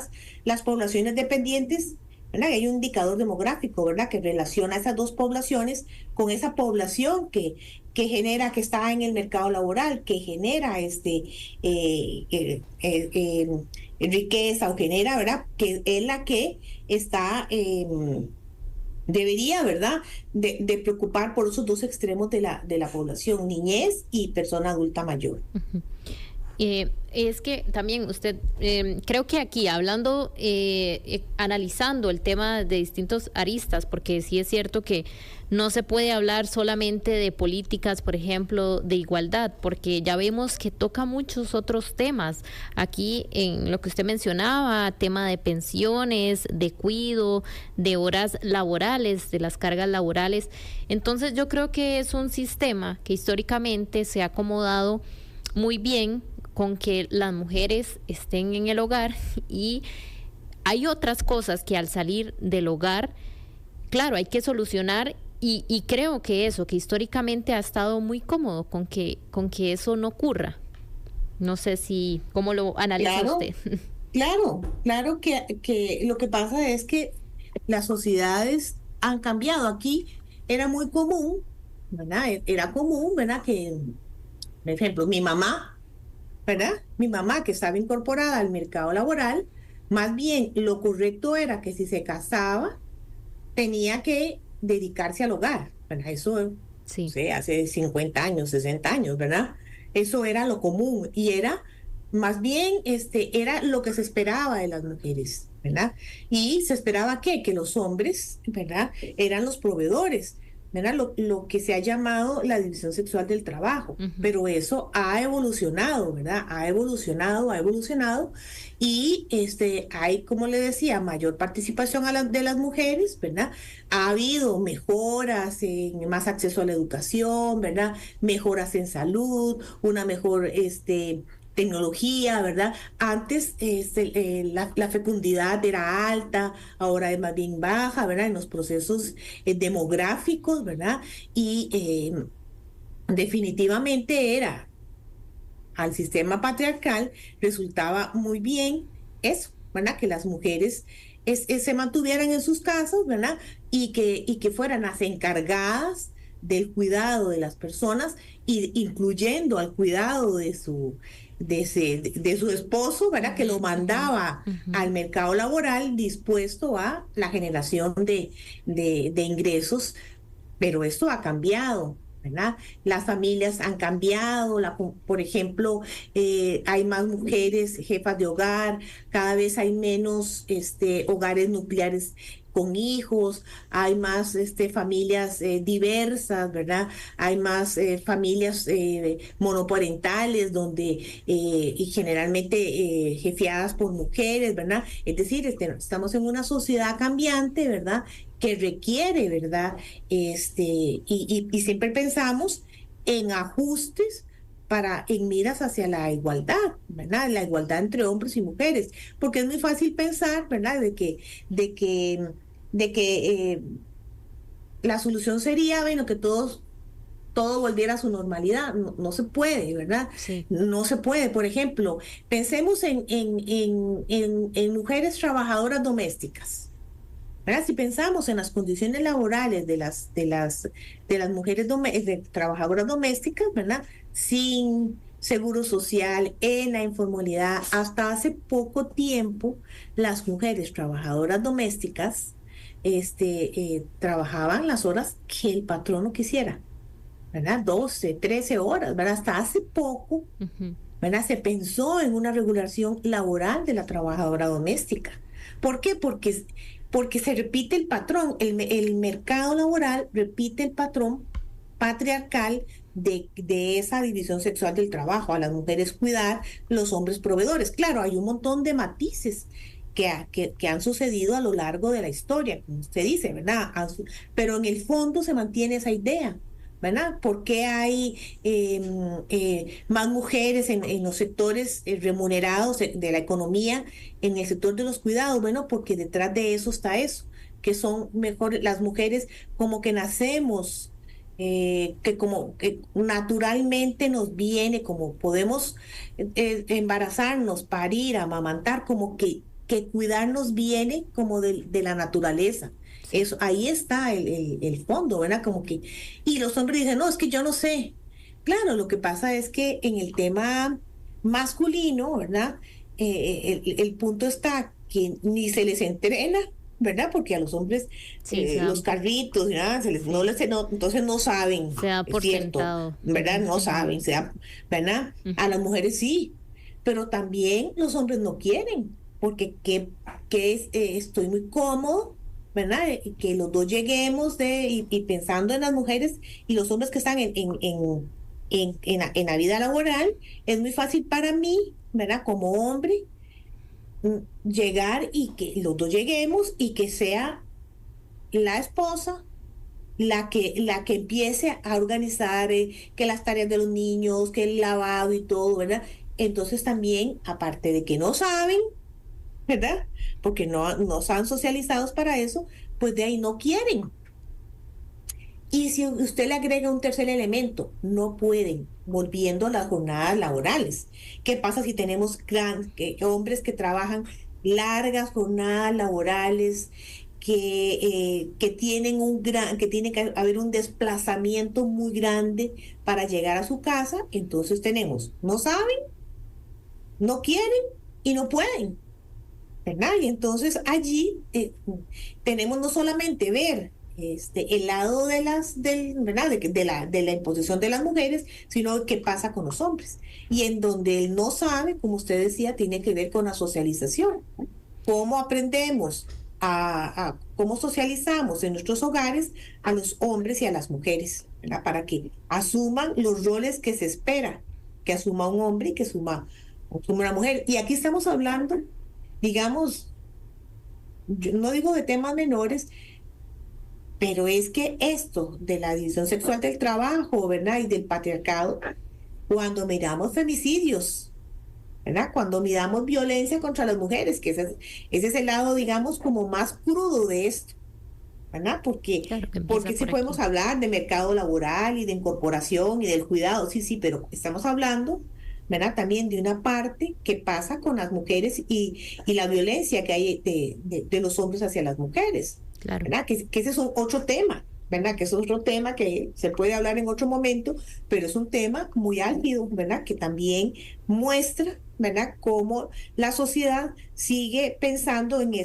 las poblaciones dependientes ¿verdad? Hay un indicador demográfico, ¿verdad? Que relaciona esas dos poblaciones con esa población que genera, que está en el mercado laboral, que genera eh, eh, eh, eh, riqueza o genera, ¿verdad? Que es la que está, debería, ¿verdad? De preocupar por esos dos extremos de la población, niñez y persona adulta mayor. Es que también usted, creo que aquí hablando, analizando el tema de distintos aristas, porque sí es cierto que no se puede hablar solamente de políticas, por ejemplo, de igualdad, porque ya vemos que toca muchos otros temas. Aquí en lo que usted mencionaba, tema de pensiones, de cuido, de horas laborales, de las cargas laborales. Entonces yo creo que es un sistema que históricamente se ha acomodado muy bien con que las mujeres estén en el hogar, y hay otras cosas que al salir del hogar, claro, hay que solucionar, y creo que eso, que históricamente ha estado muy cómodo con que eso no ocurra. No sé si, ¿cómo lo analiza usted? Claro que lo que pasa es que las sociedades han cambiado. Aquí era muy común, ¿verdad? Era común, ¿verdad? Que, por ejemplo, mi mamá, ¿verdad? Mi mamá que estaba incorporada al mercado laboral, más bien lo correcto era que si se casaba, tenía que dedicarse al hogar, ¿verdad? Eso, no Sí. sé, hace 50 años, 60 años, ¿verdad? Eso era lo común y era, más bien, era lo que se esperaba de las mujeres, ¿verdad? Y se esperaba que los hombres, ¿verdad? Eran los proveedores. ¿Verdad? Lo que se ha llamado la división sexual del trabajo, Uh-huh. pero eso ha evolucionado, ¿verdad? Ha evolucionado y hay, como le decía, mayor participación de las mujeres, ¿verdad? Ha habido mejoras en más acceso a la educación, ¿verdad? Mejoras en salud, una mejor, tecnología, ¿verdad? Antes la fecundidad era alta, ahora es más bien baja, ¿verdad? En los procesos demográficos, ¿verdad? Y definitivamente era al sistema patriarcal, resultaba muy bien eso, ¿verdad? Que las mujeres se mantuvieran en sus casas, ¿verdad? Y que fueran las encargadas del cuidado de las personas, incluyendo al cuidado de su esposo, ¿verdad? Que lo Uh-huh. mandaba Uh-huh. al mercado laboral dispuesto a la generación de ingresos, pero esto ha cambiado, ¿verdad? Las familias han cambiado, por ejemplo, hay más mujeres jefas de hogar, cada vez hay menos hogares nucleares con hijos, hay más familias diversas, ¿verdad? Hay más familias monoparentales y generalmente jefeadas por mujeres, ¿verdad? Es decir, estamos en una sociedad cambiante, ¿verdad? Que requiere, ¿verdad? Y siempre pensamos en ajustes en miras hacia la igualdad, ¿verdad? La igualdad entre hombres y mujeres, porque es muy fácil pensar, ¿verdad? De que, de que la solución sería, bueno, que todo volviera a su normalidad. No, no se puede, ¿verdad? Sí. No se puede. Por ejemplo, pensemos en mujeres trabajadoras domésticas. ¿Verdad? Si pensamos en las condiciones laborales de las mujeres trabajadoras domésticas, ¿verdad? Sin seguro social, en la informalidad, hasta hace poco tiempo, las mujeres trabajadoras domésticas trabajaban las horas que el patrono quisiera, ¿verdad? 12, 13 horas, ¿verdad? Hasta hace poco, Uh-huh. ¿verdad? Se pensó en una regulación laboral de la trabajadora doméstica. ¿Por qué? Porque se repite el patrón, el mercado laboral repite el patrón patriarcal de esa división sexual del trabajo, a las mujeres cuidar, los hombres proveedores. Claro, hay un montón de matices que han sucedido a lo largo de la historia, como usted dice, ¿verdad? Pero en el fondo se mantiene esa idea. ¿Verdad? ¿Por qué hay más mujeres en los sectores remunerados de la economía, en el sector de los cuidados? Bueno, porque detrás de eso está eso, que son mejor las mujeres como que nacemos, que como que naturalmente nos viene, como podemos embarazarnos, parir, amamantar, como que cuidarnos viene como de la naturaleza. Eso, ahí está el fondo, ¿verdad? Como que, y los hombres dicen, no, es que yo no sé. Claro, lo que pasa es que en el tema masculino, ¿verdad? El punto está que ni se les entrena, ¿verdad? Porque a los hombres Sí, los carritos, ¿verdad? No les, entonces no saben, se da es por cierto, sentado. ¿verdad? No saben, ¿verdad? A las mujeres sí, pero también los hombres no quieren, porque que es, estoy muy cómodo, ¿verdad? Y que los dos lleguemos y pensando en las mujeres y los hombres que están en la vida laboral, es muy fácil para mí, ¿verdad? Como hombre, llegar y que los dos lleguemos y que sea la esposa la que empiece a organizar que las tareas de los niños, que el lavado y todo, ¿verdad? Entonces también, aparte de que no saben, ¿verdad? Porque no están socializados para eso, pues de ahí no quieren. Y si usted le agrega un tercer elemento, no pueden, volviendo a las jornadas laborales. ¿Qué pasa si tenemos hombres que trabajan largas jornadas laborales, que tienen que tiene que haber un desplazamiento muy grande para llegar a su casa? Entonces tenemos, no saben, no quieren y no pueden, ¿verdad? Y entonces allí tenemos no solamente ver el lado ¿verdad? De la imposición de las mujeres, sino qué pasa con los hombres. Y en donde él no sabe, como usted decía, tiene que ver con la socialización. ¿Cómo aprendemos cómo socializamos en nuestros hogares a los hombres y a las mujeres, ¿verdad? Para que asuman los roles que se espera que asuma un hombre y que asuma una mujer? Y aquí estamos hablando, digamos, yo no digo de temas menores, pero es que esto de la división sexual del trabajo, ¿verdad? Y del patriarcado, cuando miramos femicidios, ¿verdad? Cuando miramos violencia contra las mujeres, que ese es el lado, digamos, como más crudo de esto, ¿verdad? Claro que empieza Porque sí por aquí. podemos hablar de mercado laboral y de incorporación y del cuidado, sí, sí, pero estamos hablando, ¿verdad? También de una parte que pasa con las mujeres y la violencia que hay de los hombres hacia las mujeres, Claro. ¿verdad? Que ese es otro tema, ¿verdad? Que es otro tema que se puede hablar en otro momento, pero es un tema muy álgido, ¿verdad? Que también muestra, ¿verdad? Cómo la sociedad sigue pensando y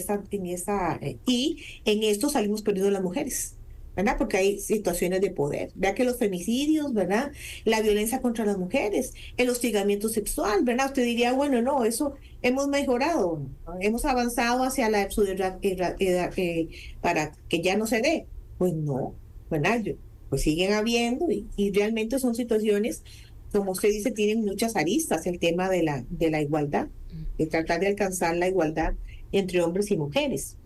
en esto salimos perdiendo las mujeres, ¿verdad? Porque hay situaciones de poder. Vea que los femicidios, ¿verdad? La violencia contra las mujeres, el hostigamiento sexual, ¿verdad? Usted diría, bueno, no, eso hemos mejorado, ¿no? Hemos avanzado hacia la para que ya no se dé. Pues no, ¿verdad? Pues siguen habiendo y realmente son situaciones, como usted dice, tienen muchas aristas el tema de la igualdad, de tratar de alcanzar la igualdad entre hombres y mujeres.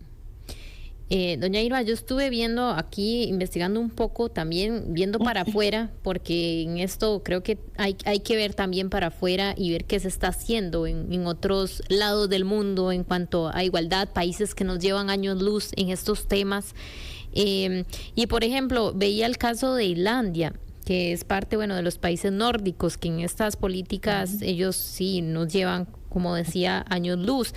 Doña Irma, yo estuve viendo aquí, investigando un poco también, viendo para afuera, porque en esto creo que hay que ver también para afuera y ver qué se está haciendo en otros lados del mundo en cuanto a igualdad, países que nos llevan años luz en estos temas. Y por ejemplo, veía el caso de Islandia, que es parte, bueno, de los países nórdicos, que en estas políticas ellos sí nos llevan, como decía, años luz.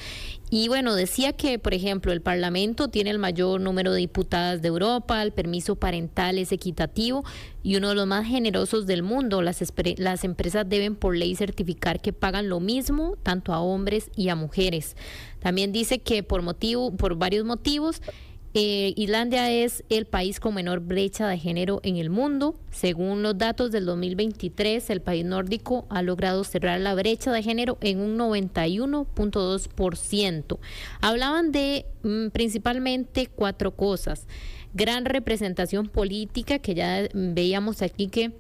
Y bueno, decía que, por ejemplo, el Parlamento tiene el mayor número de diputadas de Europa, el permiso parental es equitativo y uno de los más generosos del mundo. Las empresas deben por ley certificar que pagan lo mismo tanto a hombres y a mujeres. También dice que por varios motivos, Islandia es el país con menor brecha de género en el mundo. Según los datos del 2023, el país nórdico ha logrado cerrar la brecha de género en un 91.2%. Hablaban de principalmente 4 cosas. Gran representación política, que ya veíamos aquí que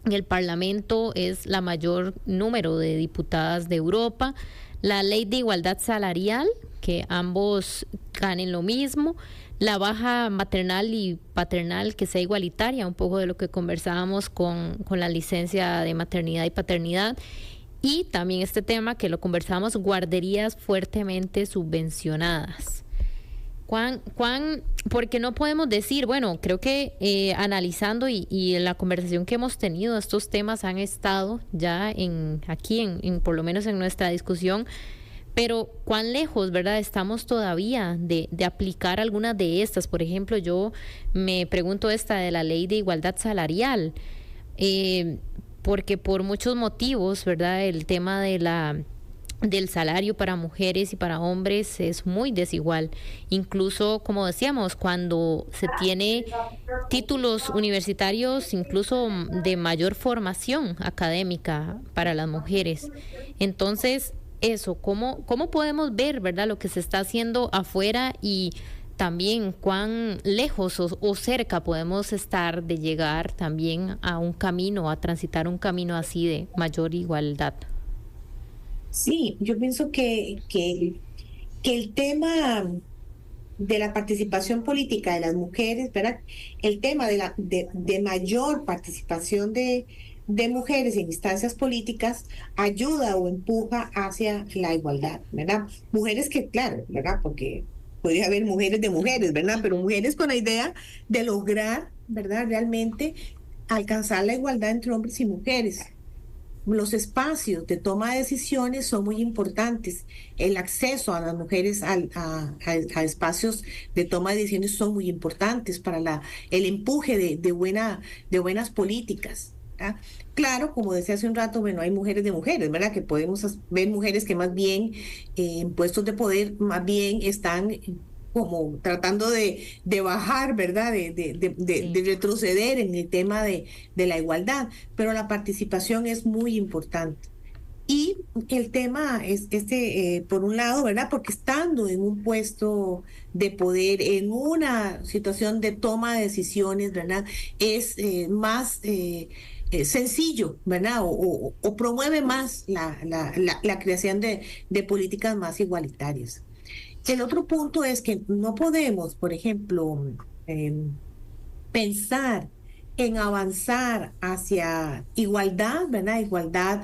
el Parlamento es la mayor número de diputadas de Europa. La ley de igualdad salarial, que ambos ganen lo mismo. La baja maternal y paternal, que sea igualitaria, un poco de lo que conversábamos con la licencia de maternidad y paternidad. Y también este tema que lo conversamos, guarderías fuertemente subvencionadas. Porque no podemos decir, bueno, creo que analizando y en la conversación que hemos tenido, estos temas han estado ya aquí por lo menos en nuestra discusión, Pero cuán lejos, ¿verdad? Estamos todavía de aplicar algunas de estas. Por ejemplo, yo me pregunto esta de la ley de igualdad salarial, porque por muchos motivos, ¿verdad? El tema del salario para mujeres y para hombres es muy desigual. Incluso, como decíamos, cuando se tiene títulos universitarios, incluso de mayor formación académica para las mujeres. Entonces, eso, ¿cómo podemos ver, verdad, lo que se está haciendo afuera y también cuán lejos o cerca podemos estar de llegar también a un camino, a transitar un camino así de mayor igualdad? Sí, yo pienso que el tema de la participación política de las mujeres, ¿verdad? El tema de mayor participación de mujeres en instancias políticas ayuda o empuja hacia la igualdad, ¿verdad? Mujeres que, claro, ¿verdad? Porque podría haber mujeres de mujeres, ¿verdad? Pero mujeres con la idea de lograr, ¿verdad? Realmente alcanzar la igualdad entre hombres y mujeres. Los espacios de toma de decisiones son muy importantes. El acceso a las mujeres a espacios de toma de decisiones son muy importantes para el empuje de buenas políticas, ¿verdad? Claro, como decía hace un rato, bueno, hay mujeres de mujeres, ¿verdad? Que podemos ver mujeres que más bien en puestos de poder, más bien están como tratando de bajar, ¿verdad? De Sí. retroceder en el tema de la igualdad, pero la participación es muy importante. Y el tema es por un lado, ¿verdad? Porque estando en un puesto de poder, en una situación de toma de decisiones, ¿verdad? Es más sencillo, ¿verdad? O promueve más la creación de políticas más igualitarias. El otro punto es que no podemos, por ejemplo, pensar en avanzar hacia igualdad, ¿verdad? Igualdad,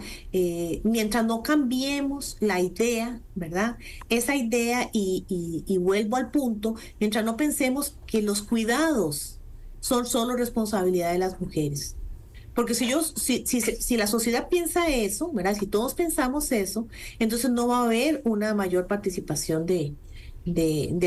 mientras no cambiemos la idea, ¿verdad? Esa idea, y vuelvo al punto, mientras no pensemos que los cuidados son solo responsabilidad de las mujeres. Porque si la sociedad piensa eso, ¿verdad? Si todos pensamos eso, entonces no va a haber una mayor participación de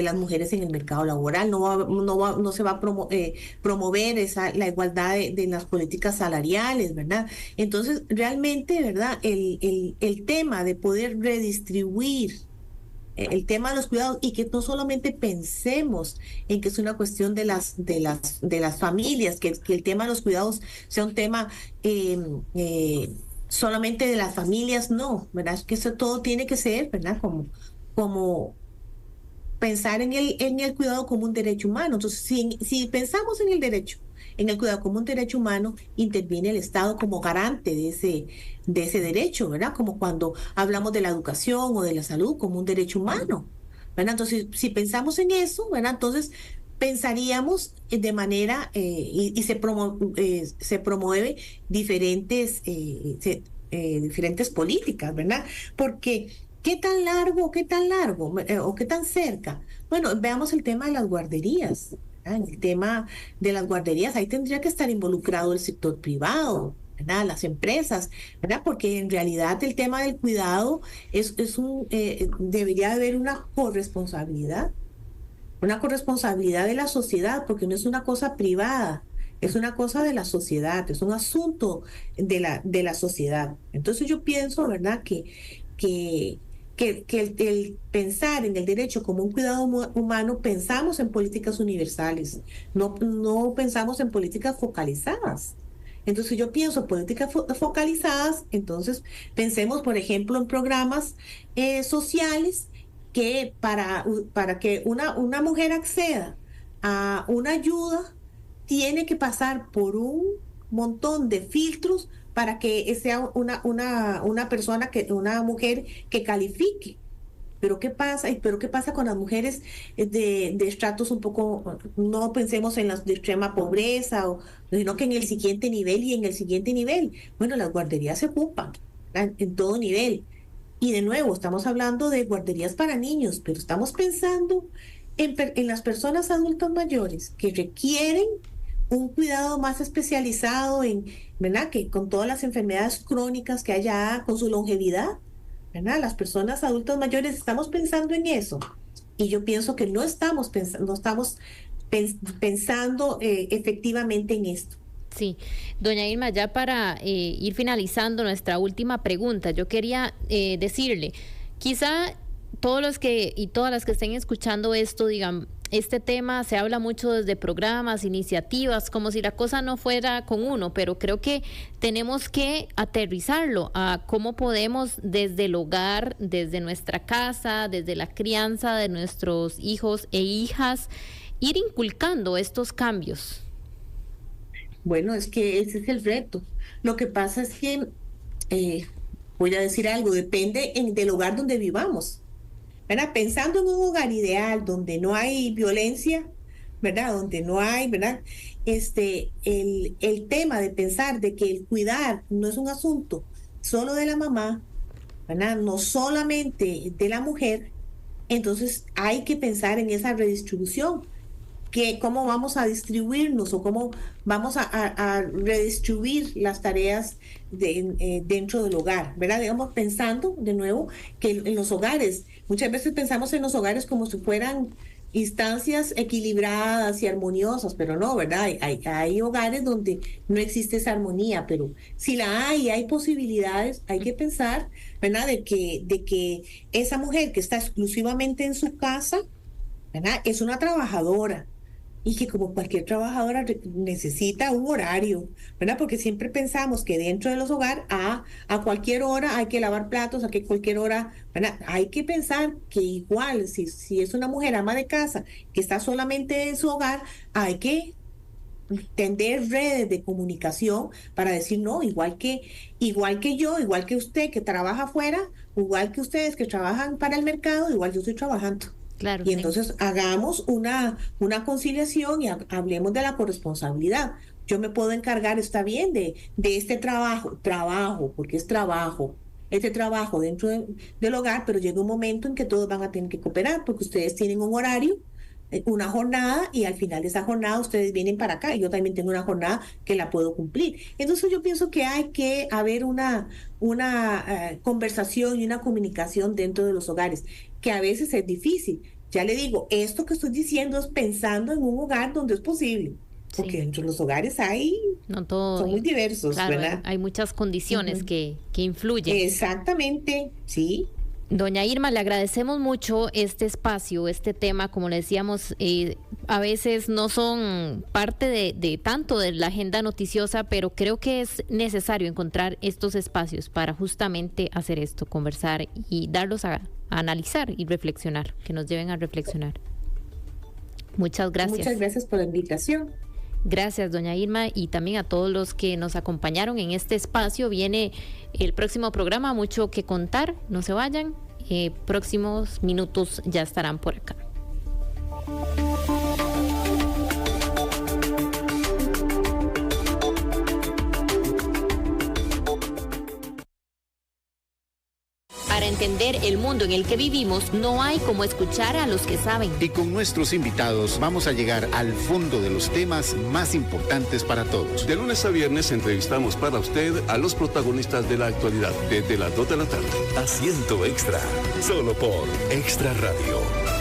las mujeres en el mercado laboral, no se va a promover la igualdad de las políticas salariales, ¿verdad? Entonces, realmente, ¿verdad? El tema de poder redistribuir el tema de los cuidados y que no solamente pensemos en que es una cuestión de las familias, que el tema de los cuidados sea un tema eh, eh, solamente de las familias, no, ¿verdad? Que eso todo tiene que ser, ¿verdad? Como pensar en el cuidado como un derecho humano. Entonces, si pensamos en el cuidado como un derecho humano, interviene el Estado como garante de ese derecho, ¿verdad? Como cuando hablamos de la educación o de la salud como un derecho humano, ¿verdad? Entonces, si pensamos en eso, ¿verdad? Entonces, pensaríamos de manera, y se promueve diferentes políticas, ¿verdad? Porque ¿qué tan largo, qué tan largo, o qué tan cerca? Bueno, veamos el tema de las guarderías, ¿verdad? El tema de las guarderías, ahí tendría que estar involucrado el sector privado, ¿verdad? Las empresas, ¿verdad? Porque en realidad el tema del cuidado debería haber una corresponsabilidad de la sociedad, porque no es una cosa privada. Es una cosa de la sociedad, es un asunto de la sociedad. Entonces yo pienso, ¿verdad?, que, que el pensar en el derecho como un cuidado humano, pensamos en políticas universales, no pensamos en políticas focalizadas. Entonces yo pienso políticas focalizadas, entonces pensemos, por ejemplo, en programas sociales que para que una mujer acceda a una ayuda, tiene que pasar por un montón de filtros para que sea una persona, una mujer que califique. Pero qué pasa con las mujeres de estratos un poco, no pensemos en las de extrema pobreza, sino que en el siguiente nivel y en el siguiente nivel? Bueno, las guarderías se ocupan, ¿verdad?, en todo nivel. Y de nuevo, estamos hablando de guarderías para niños, pero estamos pensando en las personas adultas mayores que requieren un cuidado más especializado ¿verdad? Que con todas las enfermedades crónicas que haya, con su longevidad, ¿verdad? Las personas adultas mayores estamos pensando en eso. Y yo pienso que no estamos pensando efectivamente en esto. Sí, doña Irma, ya para ir finalizando nuestra última pregunta, yo quería decirle, quizá todos los que y todas las que estén escuchando esto digan, este tema se habla mucho desde programas, iniciativas, como si la cosa no fuera con uno, pero creo que tenemos que aterrizarlo a cómo podemos desde el hogar, desde nuestra casa, desde la crianza de nuestros hijos e hijas, ir inculcando estos cambios. Bueno, es que ese es el reto. Lo que pasa es que, voy a decir algo, depende del hogar donde vivamos, ¿verdad? Pensando en un hogar ideal donde no hay violencia, ¿verdad? Donde no hay, ¿verdad? El tema de pensar de que el cuidar no es un asunto solo de la mamá, ¿verdad? No solamente de la mujer, entonces hay que pensar en esa redistribución, que cómo vamos a distribuirnos o cómo vamos a redistribuir las tareas dentro del hogar, ¿verdad? Digamos, pensando de nuevo que en los hogares, muchas veces pensamos en los hogares como si fueran instancias equilibradas y armoniosas, pero no, ¿verdad? Hay hogares donde no existe esa armonía, pero si la hay posibilidades, hay que pensar, ¿verdad? De que esa mujer que está exclusivamente en su casa, ¿verdad? Es una trabajadora y que como cualquier trabajadora necesita un horario, ¿verdad? Porque siempre pensamos que dentro de los hogares a cualquier hora hay que lavar platos, a que cualquier hora, ¿verdad? Hay que pensar que igual si es una mujer ama de casa que está solamente en su hogar, hay que tender redes de comunicación para decir no, igual que yo, igual que usted que trabaja afuera, igual que ustedes que trabajan para el mercado, igual yo estoy trabajando. Claro, Y entonces hagamos una conciliación y hablemos de la corresponsabilidad. Yo me puedo encargar, está bien, de este trabajo, porque es trabajo, este trabajo dentro del hogar, pero llega un momento en que todos van a tener que cooperar, porque ustedes tienen un horario, una jornada, y al final de esa jornada ustedes vienen para acá, y yo también tengo una jornada que la puedo cumplir. Entonces yo pienso que hay que haber una conversación y una comunicación dentro de los hogares, que a veces es difícil. Ya le digo, esto que estoy diciendo es pensando en un hogar donde es posible, porque sí. dentro de los hogares No todo, son muy diversos, claro, ¿verdad? hay muchas condiciones que influyen. Exactamente, sí. Doña Irma, le agradecemos mucho este espacio, este tema, como le decíamos, a veces no son parte de tanto de la agenda noticiosa, pero creo que es necesario encontrar estos espacios para justamente hacer esto, conversar y darlos a analizar y reflexionar, que nos lleven a reflexionar. Muchas gracias. Muchas gracias por la invitación. Gracias, doña Irma, y también a todos los que nos acompañaron en este espacio. Viene el próximo programa, mucho que contar, no se vayan, próximos minutos ya estarán por acá. Para entender el mundo en el que vivimos, no hay como escuchar a los que saben. Y con nuestros invitados vamos a llegar al fondo de los temas más importantes para todos. De lunes a viernes entrevistamos para usted a los protagonistas de la actualidad, desde las 2 de la tarde. Asiento Extra, solo por Extra Radio.